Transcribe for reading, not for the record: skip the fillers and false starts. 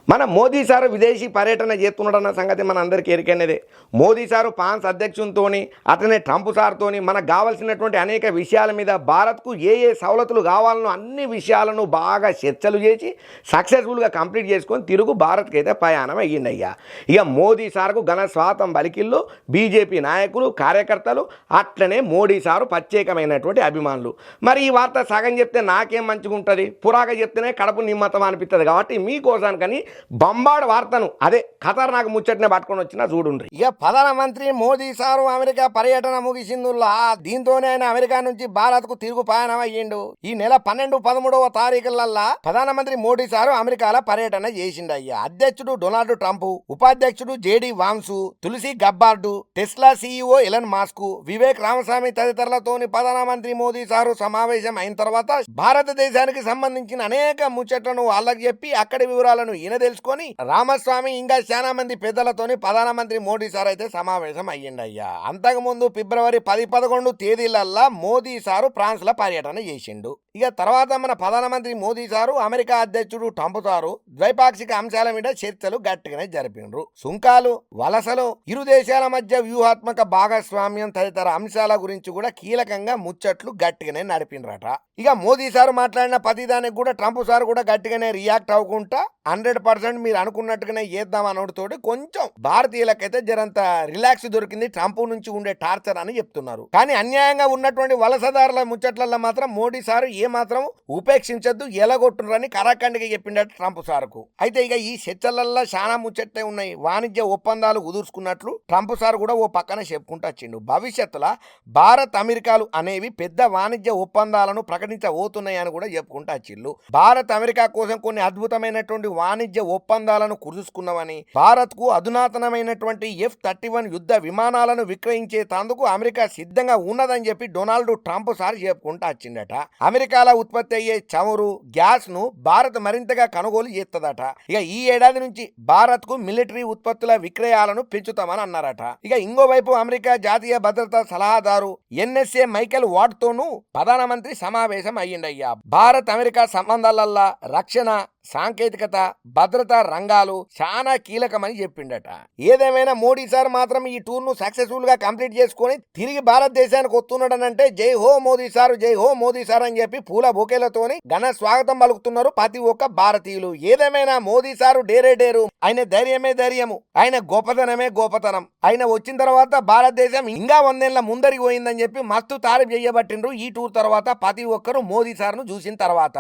మన మోదీ సారు విదేశీ పర్యటన చేస్తున్నాడన్న సంగతి మన అందరికీ ఎరికైనదే. మోదీ సారు ఫ్రాన్స్ అధ్యక్షునితోని అతనే ట్రంప్ సార్తోని మనకు కావాల్సినటువంటి అనేక విషయాల మీద భారత్కు ఏ సవలతులు కావాలనో అన్ని విషయాలను బాగా చర్చలు చేసి సక్సెస్ఫుల్గా కంప్లీట్ చేసుకొని తిరుగు భారత్కి అయితే ప్రయాణం అయ్యిందయ్యా. ఇక మోదీ సార్కు ఘన స్వాగతం పలికిళ్ళు బీజేపీ నాయకులు కార్యకర్తలు, అట్లనే మోడీ సారు ప్రత్యేకమైనటువంటి అభిమానులు. మరి ఈ వార్త సగం చెప్తే నాకేం మంచిగా ఉంటుంది, పురాగా చెప్తేనే కడుపు నిమ్మతం అనిపిస్తుంది. కాబట్టి మీకోసానికని బంబాడు వార్తను అదే ఖతర్నాక్ ముచ్చటనే పట్టుకొని వచ్చినా చూడుండ్రి. ఇక ప్రధానమంత్రి మోదీ సారు అమెరికా పర్యటన ముగిసిందుల్లా దీంతోనే ఆయన అమెరికా నుంచి భారత్ కు తిరుగు ప్రయాణం అయ్యిండు. ఈ నెల 12, 13వ తారీఖులల్లా ప్రధానమంత్రి మోడీ సారు అమెరికాలో పర్యటన చేసిండయ్యా. అధ్యక్షుడు డొనాల్డ్ ట్రంప్, ఉపాధ్యక్షుడు JD Vance, Tulsi Gabbard, Tesla CEO Elon Musk, Vivek Ramaswamy తదితరులతోని ప్రధానమంత్రి మోదీ సారు సమావేశం అయిన తర్వాత భారతదేశానికి సంబంధించిన అనేక ముచ్చట్లను వాళ్ళకి చెప్పి అక్కడి వివరాలను ఈయన తెలుసుకొని రామస్వామి ఇంకా చాలా మంది పెద్దలతోని ప్రధానమంత్రి మోడీ సార్ అయితే సమావేశం అయ్యిండయ్యా. అంతకుముందు ఫిబ్రవరి 10, 11 తేదీలల్లా మోదీ సారు ఫ్రాన్స్ లో పర్యటన చేసిండు. ఇక తర్వాత మన ప్రధానమంత్రి మోదీ సారు అమెరికా అధ్యక్షుడు ట్రంప్ సారు ద్వైపాక్షిక అంశాల మీద చర్చలు గట్టిగానే జరిపిండ్రు. సుంకాలు, వలసలు, ఇరు దేశాల మధ్య వ్యూహాత్మక భాగస్వామ్యం తదితర అంశాల గురించి కూడా కీలకంగా ముచ్చట్లు గట్టిగానే నడిపిండ్రట. ఇక మోదీ సారు మాట్లాడిన ప్రతిదానికి కూడా ట్రంప్ సారు కూడా గట్టిగానే రియాక్ట్ అవ్వకుండా 100% మీరు అనుకున్నట్టుగానే చేద్దాం అనోడితోటి కొంచెం భారతీయులకైతే జరంత రిలాక్స్ దొరికింది ట్రంప్ నుంచి ఉండే టార్చర్ అని చెప్తున్నారు. కానీ అన్యాయంగా ఉన్నటువంటి వలసదారుల ముచ్చట్లలో మాత్రం మోడీ సారు ఏ మాత్రం ఉపేక్షించద్దు, ఎలగొట్టునని కరాఖండిగా చెప్పిండట ట్రంప్ సార్కు. అయితే ఇక ఈ చర్చలల్లో చాలా ముచ్చట్లే ఉన్నాయి. వాణిజ్య ఒప్పందాలు కుదుర్చుకున్నట్లు ట్రంప్ సార్ కూడా ఓ పక్కన చెప్పుకుంటూ వచ్చిండు. భవిష్యత్తులో భారత్ అమెరికాలు అనేవి పెద్ద వాణిజ్య ఒప్పందాలను ప్రకటించబోతున్నాయని కూడా చెప్పుకుంటూ వచ్చిండు. భారత్ అమెరికా కోసం కొన్ని అద్భుతమైనటువంటి వాణిజ్య ఒప్పందాలను కుదుర్చుకున్నామని, భారత్ కు అధునాతనమైనటువంటి F-31 యుద్ధ విమానాలను విక్రయించేందుకు అమెరికా సిద్ధంగా ఉన్నదని చెప్పి డొనాల్డ్ ట్రంప్ సార్ చెప్పుకుంటూ వచ్చిండట. అమెరికాలో ఉత్పత్తి అయ్యే చమురు, గ్యాస్ ను భారత్ మరింతగా కొనుగోలు చేస్తుందట. ఇక ఈ ఏడాది నుంచి భారత్ కు మిలిటరీ ఉత్పత్తుల విక్రయాలను పెంచుతామని అన్నారట. ఇక ఇంకోవైపు అమెరికా జాతీయ భద్రతా సలహాదారు NSA మైకెల్ వాట్ తోనూ ప్రధానమంత్రి సమావేశం అయ్యిండయ్యా. భారత్ అమెరికా సంబంధాలల్లా రక్షణ, సాంకేతికత, భద్రతా రంగాలు చాలా కీలకమని చెప్పిండట. ఏదేమైనా మోడీ సార్ మాత్రం ఈ టూర్ ను సక్సెస్ఫుల్ గా కంప్లీట్ చేసుకుని తిరిగి భారతదేశానికి వస్తున్నాడనంటే జై హో మోదీ సార్, జై హో మోదీ సార్ అని చెప్పి పూల బొకేలతోని ఘన స్వాగతం పలుకుతున్నారు ప్రతి ఒక్క భారతీయులు. ఏదేమైనా మోదీ సారు డేరే డేరు, ఆయన ధైర్యమే ధైర్యము, ఆయన గొప్పతనమే గొప్పతనం. ఆయన వచ్చిన తర్వాత భారతదేశం ఇంకా 100 ఏళ్ల ముందరికి పోయిందని చెప్పి మస్తు తారీఫ్ చేయబట్టిండ్రు ఈ టూర్ తర్వాత ప్రతి ఒక్కరు మోదీ సార్ ను చూసిన తర్వాత.